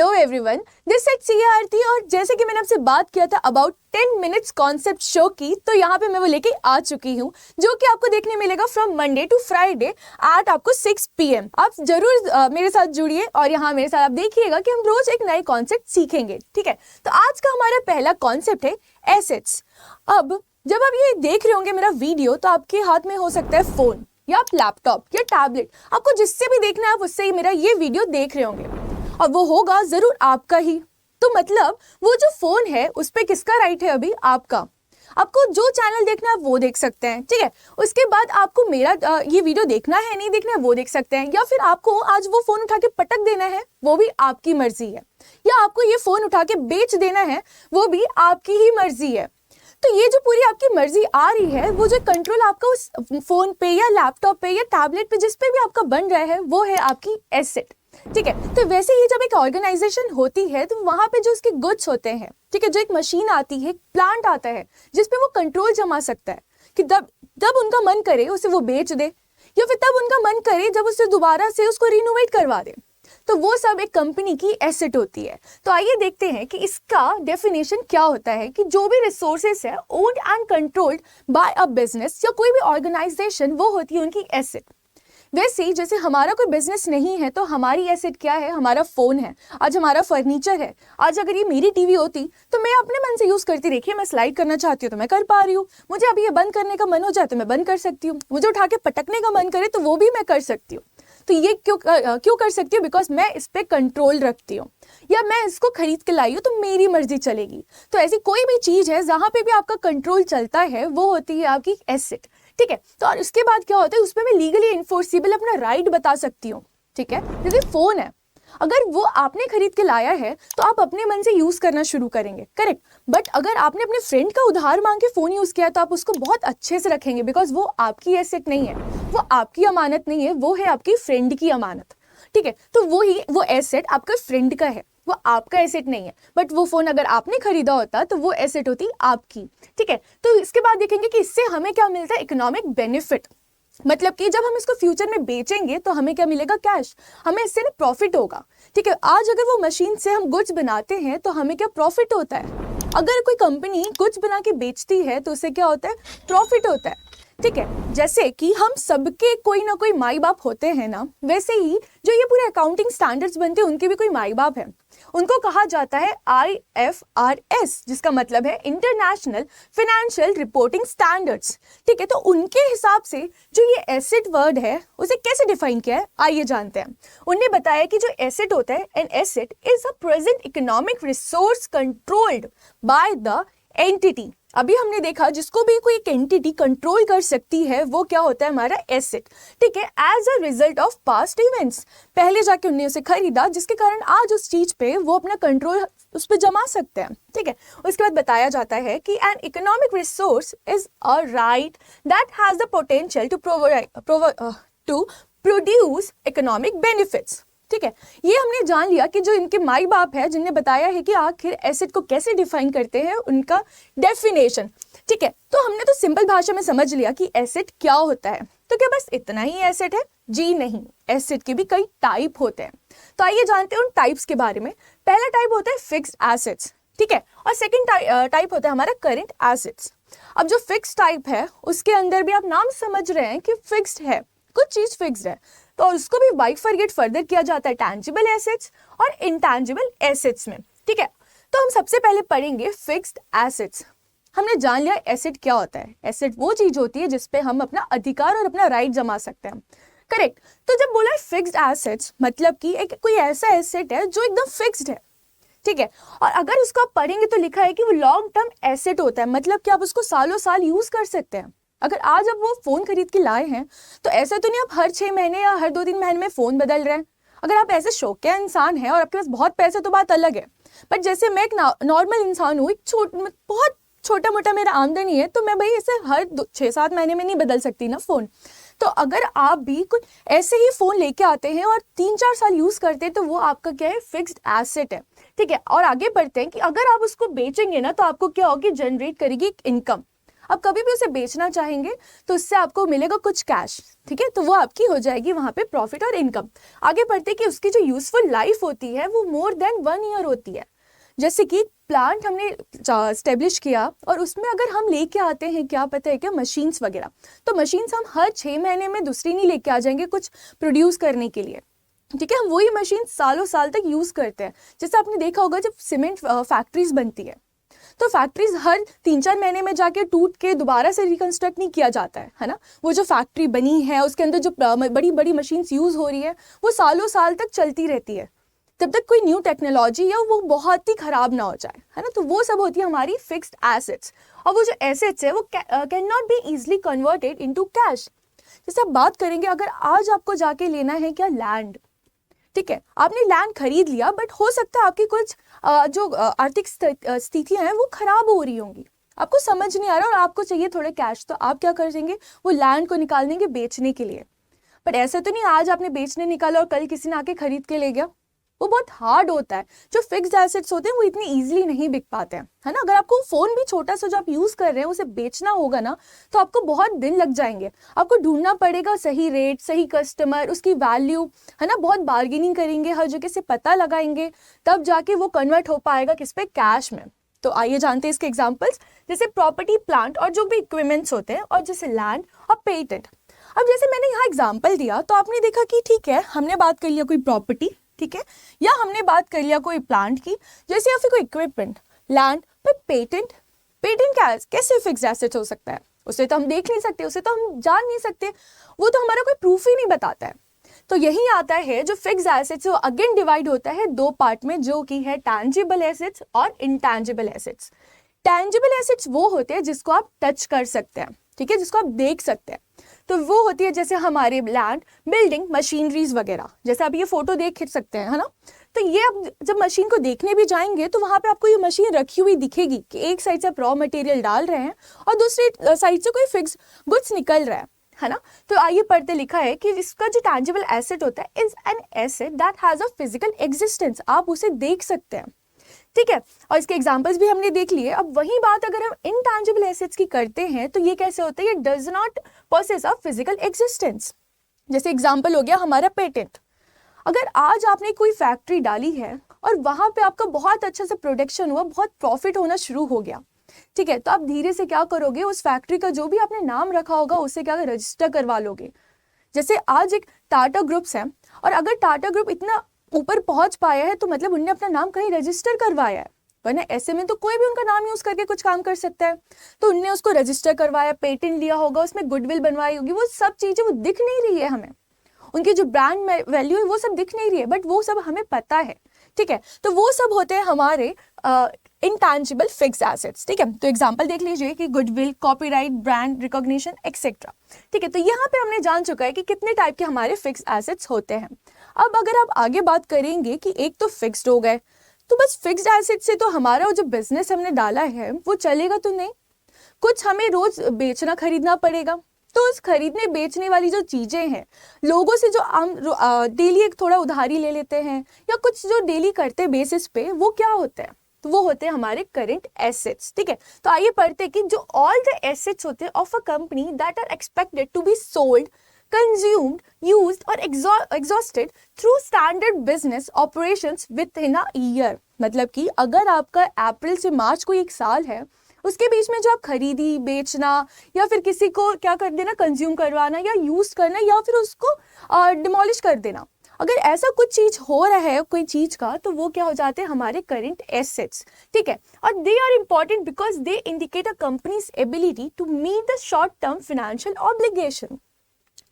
Hello everyone, this is C Aarti. और जैसे कि मैंने आपसे बात किया था अबाउट 10 मिनट्स कॉन्सेप्ट शो की, तो यहाँ पे मैं वो लेके आ चुकी हूँ, जो कि आपको देखने मिलेगा from Monday to Friday at आपको 6 PM। आप जरूर मेरे साथ जुड़िए और यहाँ मेरे साथ आप देखिएगा कि हम रोज एक नए कॉन्सेप्ट सीखेंगे। ठीक है, तो आज का हमारा पहला कॉन्सेप्ट है एसेट्स। अब जब आप ये देख रहे होंगे मेरा वीडियो, तो आपके हाथ में हो सकता है फोन या लैपटॉप या टैबलेट, आपको जिससे भी देखना है आप उससे ही मेरा ये वीडियो देख रहे होंगे और वो होगा जरूर आपका ही। तो मतलब वो जो फोन है उस पे किसका राइट है? अभी आपका। आपको जो चैनल देखना है वो देख सकते हैं, ठीक है। उसके बाद आपको मेरा ये वीडियो देखना है नहीं देखना है वो देख सकते हैं, या फिर आपको आज वो फोन उठा के पटक देना है वो भी आपकी मर्जी है, या आपको ये फोन उठा के बेच देना है वो भी आपकी ही मर्जी है। तो ये जो पूरी आपकी मर्जी आ रही है, वो जो कंट्रोल आपका उस फोन पे या लैपटॉप पे या टैबलेट पे जिस पे भी आपका बन रहा है, वो है आपकी एसेट। ठीक है, तो वैसे ही जब एक ऑर्गेनाइजेशन होती है तो वहां पे जो उसके गुड्स होते हैं, ठीक है, जो एक मशीन आती है, प्लांट आता है जिसपे वो कंट्रोल जमा सकता है कि जब उनका मन करे उसे वो बेच दे, या फिर तब उनका मन करे जब उसे दोबारा से उसको रिनोवेट करवा दे, तो वो सब एक कंपनी की एसेट होती है। तो आइए देखते हैं कि इसका डेफिनेशन क्या होता है कि जो भी रिसोर्सेस है owned and controlled by a business या कोई भी ऑर्गेनाइजेशन, वो होती है उनकी एसेट। वैसे ही जैसे हमारा कोई बिजनेस नहीं है तो हमारी एसेट क्या है? हमारा फोन है, आज हमारा फर्नीचर है। आज अगर ये मेरी टीवी होती तो मैं अपने मन से यूज करती, देखिए मैं स्लाइड करना चाहती हूँ तो मैं कर पा रही हूँ, मुझे अभी ये बंद करने का मन हो जाए तो मैं बंद कर सकती हूँ, मुझे उठा के पटकने का मन करे तो वो भी मैं कर सकती हूँ। तो ये क्यों कर सकती हूँ? बिकॉज मैं इस पे कंट्रोल रखती हूँ, या मैं इसको खरीद के लाई हूँ तो मेरी मर्जी चलेगी। तो ऐसी कोई भी चीज है जहां पे भी आपका कंट्रोल चलता है वो होती है आपकी एसेट। ठीक है, तो और उसके बाद क्या होता है, उसमें मैं लीगली इन्फोर्सिबल अपना राइट बता सकती हूँ। ठीक है, जैसे फोन है, अगर वो आपने खरीद के लाया है तो आप अपने मन से यूज करना शुरू करेंगे, करेक्ट। बट अगर आपने अपने फ्रेंड का उधार मांग के फोन यूज किया तो आप उसको बहुत अच्छे से रखेंगे, बिकॉज वो आपकी एसेट नहीं है, वो आपकी अमानत नहीं है, वो है आपकी फ्रेंड की अमानत। ठीक है, तो वो एसेट आपका फ्रेंड का है, वो आपका एसेट नहीं है। बट वो फोन अगर आपने खरीदा होता तो वो एसेट होती आपकी। ठीक है, तो इसके बाद देखेंगे कि इससे हमें क्या मिलता है, इकोनॉमिक बेनिफिट। मतलब कि जब हम इसको फ्यूचर में बेचेंगे तो हमें क्या मिलेगा? कैश, हमें इससे ना प्रॉफिट होगा। ठीक है, आज अगर वो मशीन से हम गुड्स बनाते हैं तो हमें क्या प्रॉफिट होता है? अगर कोई कंपनी गुड्स बना के बेचती है तो उससे क्या होता है? प्रॉफिट होता है। ठीक है, जैसे कि हम सबके कोई ना कोई माई बाप होते हैं ना, वैसे ही जो ये पूरे अकाउंटिंग स्टैंडर्ड्स बनते हैं उनके भी कोई माई बाप है। उनको कहा जाता है IFRS, जिसका मतलब है इंटरनेशनल फाइनेंशियल रिपोर्टिंग स्टैंडर्ड्स। ठीक है, तो उनके हिसाब से जो ये एसेट वर्ड है उसे कैसे डिफाइन किया है, आइए जानते हैं। उन्हें बताया कि जो एसेट होता है, an asset is a present economic resource controlled by the entity. अभी हमने देखा जिसको भी कोई एक एंटिटी कंट्रोल कर सकती है वो क्या होता है? हमारा एसेट। ठीक है, as a result of past events, पहले जाके उन्होंने उसे खरीदा जिसके कारण आज उस चीज पे वो अपना कंट्रोल उस पर जमा सकते हैं। ठीक है, उसके बाद बताया जाता है कि an economic resource is a right that has the potential to produce economic benefits. ठीक है, ये हमने जान लिया कि जो इनके माई बाप है जिनने बताया है कि आखिर एसेट को कैसे डिफाइन करते हैं, उनका डेफिनेशन। ठीक है, तो हमने तो सिंपल भाषा में समझ लिया कि एसेट क्या होता है। तो क्या बस इतना ही एसेट है? जी नहीं, एसेट के भी कई टाइप होते हैं। तो आइए जानते हैं उन टाइप्स के बारे में। पहला टाइप होता है फिक्स्ड एसेट्स, ठीक है, और सेकेंड टाइप होता है हमारा करंट एसेट्स। अब जो फिक्स टाइप है उसके अंदर भी आप नाम समझ रहे हैं कि फिक्स्ड है, कुछ चीज फिक्स्ड है, तो उसको भी बाइफरगेट फर्दर किया जाता है टैंजिबल एसेट्स और इंटैंजिबल एसेट्स में। ठीक है, तो हम सबसे पहले पढ़ेंगे फिक्स्ड एसेट्स। हमने जान लिया एसेट क्या होता है। एसेट वो चीज होती है जिसपे हम अपना अधिकार और अपना राइट जमा सकते हैं, करेक्ट। तो जब बोला फिक्स्ड एसेट्स, मतलब कि एक कोई ऐसा एसेट है जो एकदम फिक्स्ड है। ठीक है, और अगर उसको आप पढ़ेंगे तो लिखा है कि वो लॉन्ग टर्म एसेट होता है, मतलब कि आप उसको सालों साल यूज कर सकते हैं। अगर आज आप वो फोन खरीद के लाए हैं तो ऐसा तो नहीं आप हर 6 महीने या हर 2-3 महीने में फोन बदल रहे हैं। अगर आप ऐसे शौकिया इंसान हैं और आपके पास बहुत पैसे तो बात अलग है, बट जैसे मैं एक नॉर्मल इंसान हूँ, बहुत छोटा मोटा मेरा आमदनी है, तो मैं भाई ऐसे हर 6-7 महीने में नहीं बदल सकती ना फोन। तो अगर आप भी कुछ ऐसे ही फोन लेके आते हैं और 3-4 साल यूज करते हैं तो वो आपका क्या है? फिक्स्ड एसेट है। ठीक है, और आगे बढ़ते हैं कि अगर आप उसको बेचेंगे ना तो आपको क्या होगी? जनरेट करेगी इनकम। अब कभी भी उसे बेचना चाहेंगे तो उससे आपको मिलेगा कुछ कैश, ठीक है, तो वो आपकी हो जाएगी वहाँ पे प्रॉफिट और इनकम। आगे बढ़ते कि उसकी जो यूजफुल लाइफ होती है वो more than 1 ईयर होती है। जैसे कि प्लांट हमने स्टेब्लिश किया और उसमें अगर हम लेके आते हैं क्या पता है क्या मशीन्स वगैरह, तो मशीन्स हम हर 6 महीने में दूसरी नहीं लेके आ जाएंगे कुछ प्रोड्यूस करने के लिए, ठीक है, हम वही मशीन सालों साल तक यूज़ करते हैं। जैसे आपने देखा होगा जब सीमेंट फैक्ट्रीज बनती है तो फैक्ट्रीज हर 3-4 महीने में जाके टूट के दोबारा से रिकंस्ट्रक्ट नहीं किया जाता है ना। वो जो फैक्ट्री बनी है उसके अंदर जो बड़ी बड़ी मशीन्स यूज़ हो रही है वो सालों साल तक चलती रहती है, तब तक कोई न्यू टेक्नोलॉजी या वो बहुत ही खराब ना हो जाए, है ना। तो वो सब होती है हमारी फिक्स्ड एसेट्स, और वो जो एसेट्स है वो can not be easily converted into cash. जैसे आप बात करेंगे अगर आज आपको जाके लेना है क्या लैंड, ठीक है, आपने लैंड खरीद लिया बट हो सकता है आपकी कुछ जो आर्थिक स्थितियां हैं वो खराब हो रही होंगी, आपको समझ नहीं आ रहा और आपको चाहिए थोड़े कैश, तो आप क्या करेंगे वो लैंड को निकाल देंगे बेचने के लिए। बट ऐसे तो नहीं आज आपने बेचने निकाला और कल किसी ने आके खरीद के ले गया, वो बहुत हार्ड होता है। जो फिक्स्ड एसेट्स होते हैं वो इतनी इजीली नहीं बिक पाते हैं, है ना। अगर आपको फोन भी छोटा सा जो आप यूज कर रहे हैं उसे बेचना होगा ना तो आपको बहुत दिन लग जाएंगे, आपको ढूंढना पड़ेगा सही रेट, सही कस्टमर, उसकी वैल्यू, है ना, बहुत बार्गेनिंग करेंगे, हर जगह से पता लगाएंगे, तब जाके वो कन्वर्ट हो पाएगा किस पे, कैश में। तो आइए जानते हैं इसके एग्जाम्पल्स, जैसे प्रॉपर्टी, प्लांट और जो भी इक्विपमेंट्स होते हैं, और जैसे लैंड और पेटेंट। अब जैसे मैंने यहाँ एग्जाम्पल दिया तो आपने देखा कि ठीक है हमने बात कर लिया कोई प्रॉपर्टी, ठीक है, या हमने बात कर लिया कोई प्लांट की, जैसे या फिर कोई इक्विपमेंट, लैंड, पर पेटेंट, पेटेंट क्या कैसे फिक्स्ड एसेट हो सकता है, उसे तो हम देख नहीं सकते, उसे तो हम जान नहीं सकते, वो तो हमारा कोई प्रूफ ही नहीं बताता है। तो यही आता है जो फिक्स्ड एसेट्स वो अगेन डिवाइड होता है दो पार्ट में, जो कि है टैंजिबल एसेट्स और इनटैंजिबल एसेट्स। टैंजिबल एसेट्स वो होते हैं जिसको आप टच कर सकते हैं, ठीक है, जिसको आप देख सकते हैं, तो वो होती है जैसे हमारे लैंड, बिल्डिंग, मशीनरीज वगैरह, जैसे आप ये फोटो देख सकते हैं, है ना। तो ये आप जब मशीन को देखने भी जाएंगे तो वहां पे आपको ये मशीन रखी हुई दिखेगी कि एक साइड से आप रॉ मटेरियल डाल रहे हैं और दूसरी साइड से कोई फिक्स गुड्स निकल रहा है ना। तो आइए पढ़ते, लिखा है कि इसका जो टैंजिबल एसेट होता है is an asset that has a physical existence, आप उसे देख सकते हैं, ठीक है, और इसके एग्जांपल्स भी हमने देख लिए। अब वही बात अगर हम इनटैंजिबल एसेट्स की करते हैं तो ये कैसे होता है, ये does not possess a physical existence. जैसे एग्जांपल हो गया हमारा पेटेंट, अगर आज आपने कोई फैक्ट्री डाली है और वहां पे आपका बहुत अच्छा से प्रोडक्शन हुआ, बहुत प्रॉफिट होना शुरू हो गया, ठीक है, तो आप धीरे से क्या करोगे, उस फैक्ट्री का जो भी आपने नाम रखा होगा उससे क्या रजिस्टर करवा लोगे। जैसे आज एक टाटा ग्रुप्स है और अगर टाटा ग्रुप इतना ऊपर पहुंच पाया है तो मतलब उनने अपना नाम कहीं रजिस्टर करवाया है, वरना ऐसे में तो कोई भी उनका नाम यूज करके कुछ काम कर सकता है। तो उनने उसको रजिस्टर करवाया, पेटेंट लिया होगा, उसमें गुडविल बनवाई होगी, वो सब चीजें वो दिख नहीं रही है हमें, उनकी जो ब्रांड वैल्यू है वो सब दिख नहीं रही है, बट वो सब हमें पता है, ठीक है। तो वो सब होते हैं हमारे इनटैंजिबल फिक्स्ड एसेट्स, ठीक है। तो एग्जांपल देख लीजिए कि goodwill, copyright, brand recognition etcetera, ठीक है। तो यहाँ पे हमने जान चुका है कि कितने टाइप के हमारे फिक्स्ड एसेट्स होते हैं। अब अगर आप आगे बात करेंगे कि एक तो फिक्स्ड हो गए, तो बस फिक्स्ड एसेट से तो हमारा जो बिजनेस हमने डाला है वो चलेगा तो नहीं, कुछ हमें रोज बेचना खरीदना पड़ेगा। तो उस खरीदने बेचने वाली जो चीजें हैं, लोगों से जो हम डेली एक थोड़ा उधारी ले लेते हैं या कुछ जो डेली करते बेसिस पे, वो क्या होता है, तो वो होते हैं हमारे करंट एसेट्स, ठीक है। तो आइए पढ़ते कि जो ऑल द एसेट्स होते हैं of a company that are expected to be sold, consumed, used or exhausted through standard business operations within a year। मतलब कि अगर आपका अप्रैल से मार्च कोई एक साल है, उसके बीच में जो आप खरीदी, बेचना या फिर किसी को क्या कर देना, कंज्यूम करवाना या यूज करना या फिर उसको डिमोलिश कर देना, अगर ऐसा कुछ चीज हो रहा है कोई चीज का, तो वो क्या हो जाते हैं हमारे करंट एसेट्स, ठीक है। और they are important because they indicate a company's ability to meet the short term financial obligation.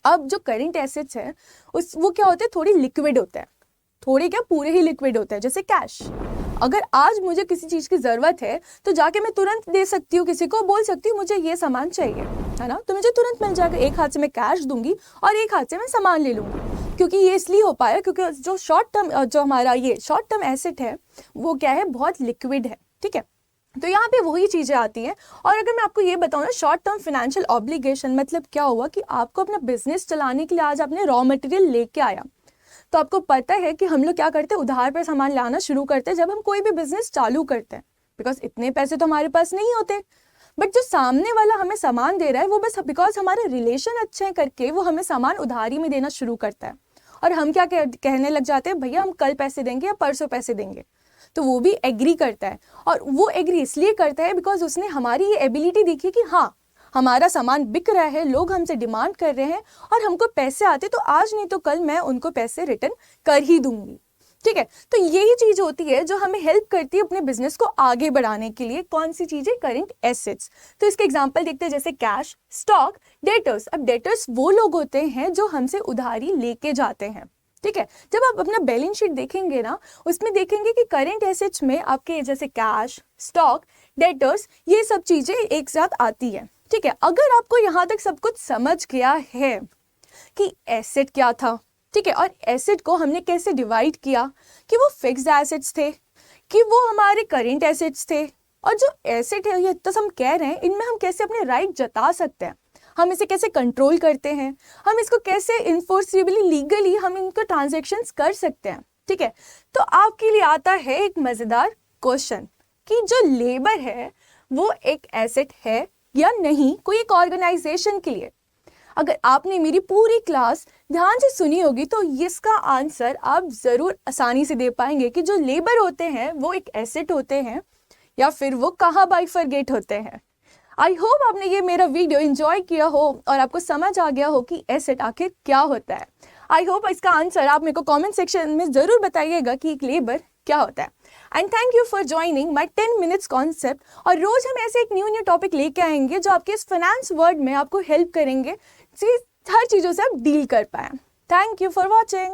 अब जो करंट एसेट्स है वो क्या होते हैं, थोड़ी लिक्विड होते हैं, थोड़े क्या पूरे ही लिक्विड होते हैं। जैसे कैश, अगर आज मुझे किसी चीज की जरूरत है तो जाके मैं तुरंत दे सकती हूँ, किसी को बोल सकती हूँ मुझे ये सामान चाहिए, है ना, तो मुझे तुरंत मिल जाएगा, एक हाथ से मैं कैश दूंगी और एक हाथ से मैं सामान ले लूंगी। क्योंकि ये इसलिए हो पाया क्योंकि जो शॉर्ट टर्म जो हमारा ये शॉर्ट टर्म एसेट है वो क्या है, बहुत लिक्विड है, ठीक है। तो यहाँ पे वही चीजें आती हैं। और अगर मैं आपको ये बताऊँ ना, शॉर्ट टर्म फाइनेंशियल ऑब्लिगेशन मतलब क्या हुआ कि आपको अपना बिजनेस चलाने के लिए आज आपने रॉ मटेरियल लेके आया, तो आपको पता है कि हम लोग क्या करते हैं, उधार पे सामान लाना शुरू करते हैं जब हम कोई भी बिजनेस चालू करते हैं, बिकॉज इतने पैसे तो हमारे पास नहीं होते। बट जो सामने वाला हमें सामान दे रहा है वो बस बिकॉज हमारे रिलेशन अच्छे हैं करके वो हमें सामान उधारी में देना शुरू करता है, और हम क्या कहने लग जाते हैं, भैया हम कल पैसे देंगे या परसों पैसे देंगे। तो वो भी एग्री करता है, और वो एग्री इसलिए करता है बिकॉज उसने हमारी ये एबिलिटी देखी कि हाँ हमारा सामान बिक रहा है, लोग हमसे डिमांड कर रहे हैं और हमको पैसे आते, तो आज नहीं तो कल मैं उनको पैसे रिटर्न कर ही दूंगी। ठीक है, तो यही चीज होती है जो हमें हेल्प करती है अपने बिजनेस को आगे बढ़ाने के लिए। कौन सी चीजें? Current assets. तो इसके एग्जांपल देखते हैं, जैसे कैश, स्टॉक, डेटर्स। अब डेटर्स वो लोग होते हैं जो हमसे उधारी लेके जाते हैं। ठीक है, जब आप अपना बैलेंस शीट देखेंगे ना, उसमें देखेंगे कि करंट एसेट्स में आपके जैसे कैश, स्टॉक, डेटर्स, ये सब चीजें एक साथ आती है। ठीक है, अगर आपको यहाँ तक सब कुछ समझ गया है कि एसेट क्या था, ठीक है, और एसेट को हमने कैसे डिवाइड किया, कि वो फिक्स्ड एसेट्स थे, कि वो हमारे करंट एसेट्स थे, और जो एसेट है ये तो हम कह रहे हैं, इनमें हम कैसे अपने राइट जता सकते हैं, हम इसे कैसे कंट्रोल करते हैं, हम इसको कैसे इन्फोर्सिबली लीगली हम इनको ट्रांजैक्शंस कर सकते हैं। ठीक है, तो आपके लिए आता है एक मजेदार क्वेश्चन कि जो लेबर है वो एक एसेट है या नहीं कोई एक ऑर्गेनाइजेशन के लिए। अगर आपने मेरी पूरी क्लास ध्यान से सुनी होगी तो इसका आंसर आप जरूर आसानी से दे पाएंगे कि जो लेबर होते हैं वो एक एसेट होते हैं या फिर वो कहाँ बाइफरगेट होते हैं। आई होप आपने ये मेरा वीडियो एंजॉय किया हो और आपको समझ आ गया हो कि एसेट आखिर क्या होता है। आई होप इसका आंसर आप मेरे को कमेंट सेक्शन में जरूर बताइएगा कि एक लेबर क्या होता है। And thank you for joining my 10 minutes concept. और रोज हम ऐसे एक न्यू टॉपिक लेके आएंगे जो आपके इस फाइनेंस वर्ल्ड में आपको हेल्प करेंगे, हर चीज़ों से आप डील कर पाएं। Thank you for watching.